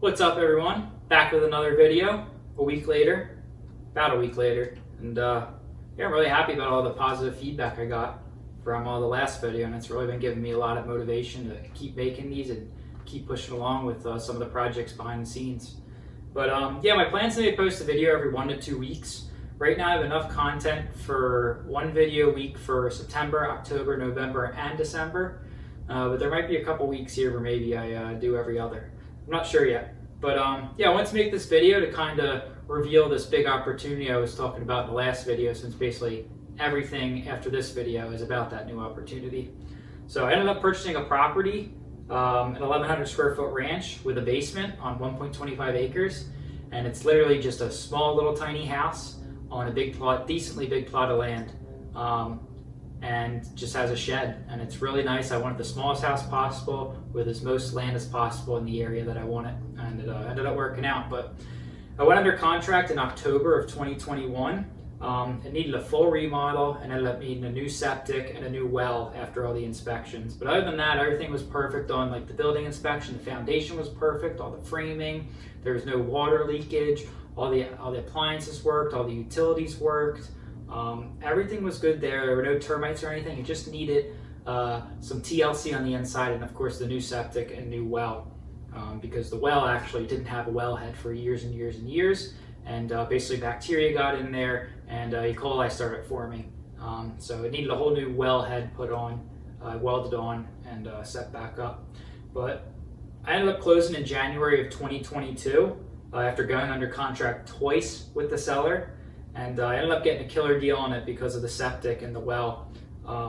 What's up, everyone? Back with another video a week later, about a week later. And yeah, I'm really happy about all the positive feedback I got from the last video, and it's really been giving me a lot of motivation to keep making these and keep pushing along with some of the projects behind the scenes. But yeah, my plan is to post a video every 1 to 2 weeks. Right now I have enough content for one video a week for September, October, November, and December. But there might be a couple weeks here where maybe I do every other. I'm not sure yet. But yeah, I wanted to make this video to kind of reveal this big opportunity I was talking about in the last video, since basically everything after this video is about that new opportunity. So I ended up purchasing a property, an 1,100 square foot ranch with a basement on 1.25 acres. And it's literally just a small little tiny house on a big plot, decently big plot of land. And just has a shed, and it's really nice. I wanted the smallest house possible with as most land as possible in the area that I wanted, and it ended up working out. But I went under contract in October of 2021. It needed a full remodel and ended up needing a new septic and a new well after all the inspections. But other than that, everything was perfect on like the building inspection. The foundation was perfect, all the framing, there was no water leakage, all the appliances worked, all the utilities worked. Everything was good there. There were no termites or anything. It just needed some TLC on the inside, and of course the new septic and new well, because the well actually didn't have a wellhead for years and years and years, and basically bacteria got in there and E. coli started forming. So it needed a whole new wellhead put on, welded on, and set back up. But I ended up closing in January of 2022 after going under contract twice with the seller. And I ended up getting a killer deal on it because of the septic and the well.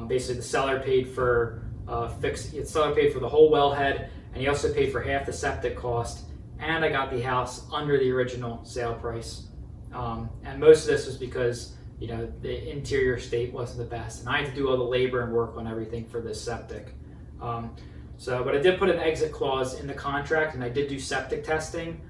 Basically, the seller paid for the seller paid for the whole wellhead, and he also paid for half the septic cost. And I got the house under the original sale price. And most of this was because the interior state wasn't the best, and I had to do all the labor and work on everything for this septic. But I did put an exit clause in the contract, and I did do septic testing,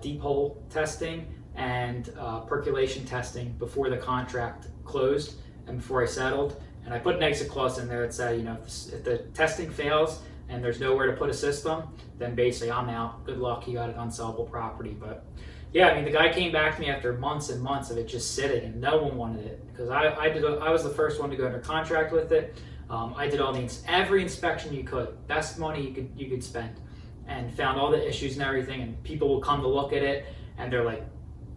deep hole testing, and percolation testing before the contract closed and before I settled. And I put an exit clause in there that said, if the testing fails and there's nowhere to put a system, then basically I'm out. Good luck, you got an unsellable property. But yeah, I mean, the guy came back to me after months and months of it just sitting, and no one wanted it because I was the first one to go under contract with it. I did every inspection you could, best money you could spend, and found all the issues and everything. And people will come to look at it and they're like,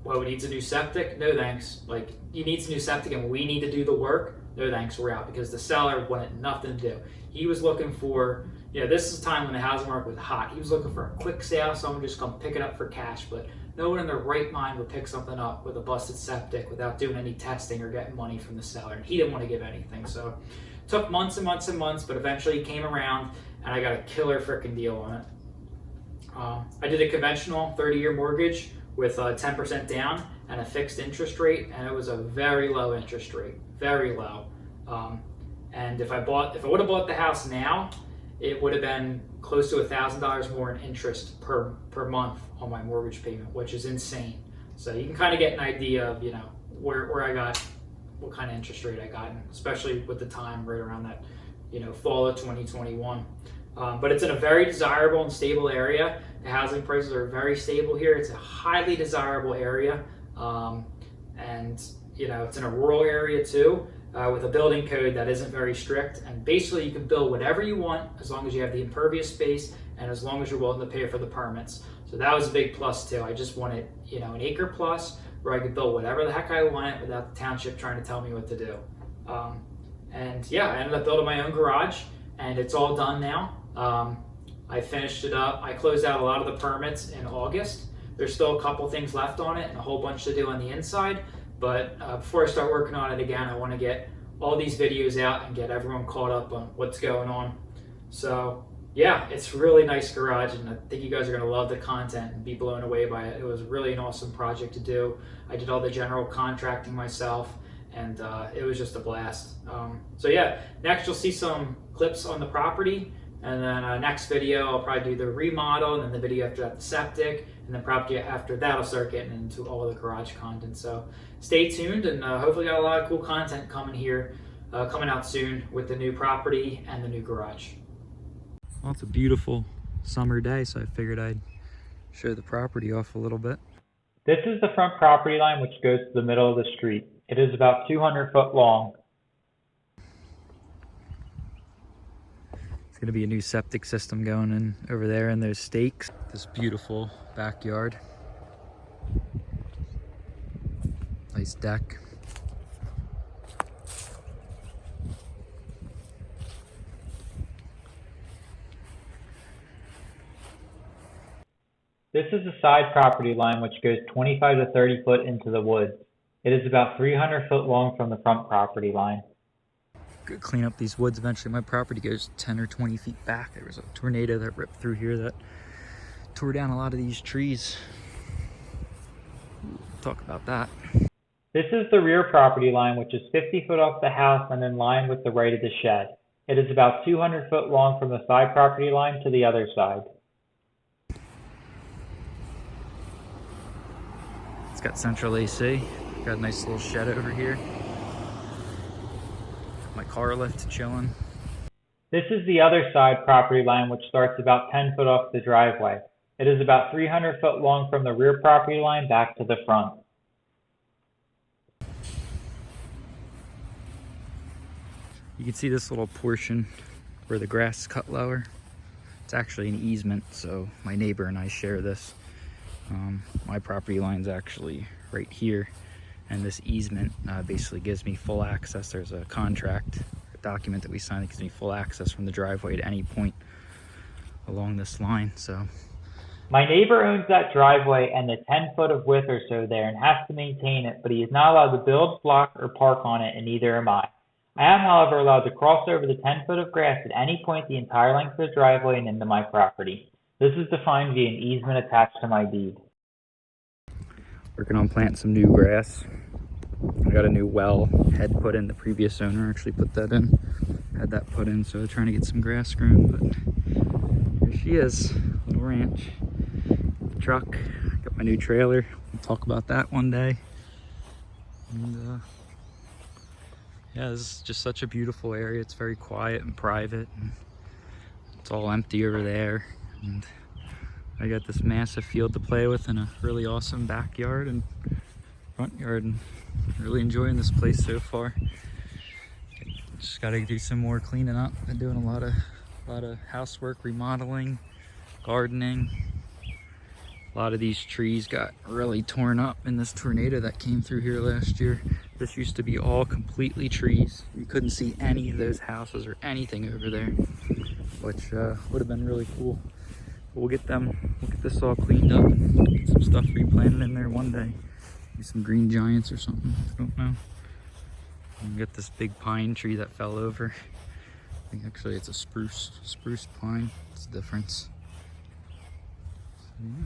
well, it needs a new septic? No thanks. Like, you need a new septic and we need to do the work? No thanks, we're out. Because the seller wanted nothing to do. He was looking for, this is a time when the housing market was hot. He was looking for a quick sale, someone just come pick it up for cash. But no one in their right mind would pick something up with a busted septic without doing any testing or getting money from the seller. And he didn't want to give anything. So it took months and months and months, but eventually he came around and I got a killer freaking deal on it. I did a conventional 30-year mortgage with 10% down and a fixed interest rate, and it was a very low interest rate, very low. And if I would have bought the house now, it would have been close to $1,000 more in interest per month on my mortgage payment, which is insane. So you can kind of get an idea of where I got, what kind of interest rate I got, especially with the time right around that fall of 2021. But it's in a very desirable and stable area. The housing prices are very stable here. It's a highly desirable area. And it's in a rural area too, with a building code that isn't very strict. And basically you can build whatever you want as long as you have the impervious space and as long as you're willing to pay for the permits. So that was a big plus too. I just wanted, an acre plus where I could build whatever the heck I wanted without the township trying to tell me what to do. And yeah, I ended up building my own garage, and it's all done now. I finished it up. I closed out a lot of the permits in August. There's still a couple things left on it and a whole bunch to do on the inside. But before I start working on it again, I want to get all these videos out and get everyone caught up on what's going on. So yeah, it's a really nice garage, and I think you guys are going to love the content and be blown away by it. It was really an awesome project to do. I did all the general contracting myself, and it was just a blast. So yeah, next you'll see some clips on the property. And then next video, I'll probably do the remodel, and then the video after that, the septic, and then probably after that, I'll start getting into all the garage content. So stay tuned, and hopefully got a lot of cool content coming here, coming out soon with the new property and the new garage. Well, it's a beautiful summer day, so I figured I'd show the property off a little bit. This is the front property line which goes to the middle of the street. It is about 200 foot long. It's gonna be a new septic system going in over there and those stakes. This beautiful backyard. Nice deck. This is the side property line which goes 25 to 30 foot into the woods. It is about 300 foot long from the front property line. Good clean up these woods eventually. My property goes 10 or 20 feet back. There was a tornado that ripped through here that tore down a lot of these trees. We'll talk about that. This is the rear property line which is 50 foot off the house and in line with the right of the shed. It is about 200 foot long from the side property line to the other side. It's got central AC. Got a nice little shed over here. My car lift chilling. This is the other side property line which starts about 10 foot off the driveway. It is about 300 foot long from the rear property line back to the front. You can see this little portion where the grass is cut lower. It's actually an easement, so my neighbor and I share this. My property line's actually right here, and this easement basically gives me full access. There's a contract, a document that we signed that gives me full access from the driveway at any point along this line. So my neighbor owns that driveway and the 10 foot of width or so there and has to maintain it, but he is not allowed to build, block, or park on it, and neither am I. I am, however, allowed to cross over the 10 foot of grass at any point the entire length of the driveway and into my property. This is defined via an easement attached to my deed. Working on planting some new grass. I got a new well head put in. The previous owner actually put that in. Had that put in, so trying to get some grass grown. But here she is, little ranch. The truck. Got my new trailer. We'll talk about that one day. And yeah, this is just such a beautiful area. It's very quiet and private. And it's all empty over there. And I got this massive field to play with and a really awesome backyard and front yard, and really enjoying this place so far. Just got to do some more cleaning up. Been doing a lot of housework, remodeling, gardening. A lot of these trees got really torn up in this tornado that came through here last year. This used to be all completely trees. You couldn't see any of those houses or anything over there, which would have been really cool. We'll get this all cleaned up and get some stuff replanted in there one day. Maybe some green giants or something, I don't know. And get this big pine tree that fell over. I think actually it's a spruce pine. It's the difference. So, yeah.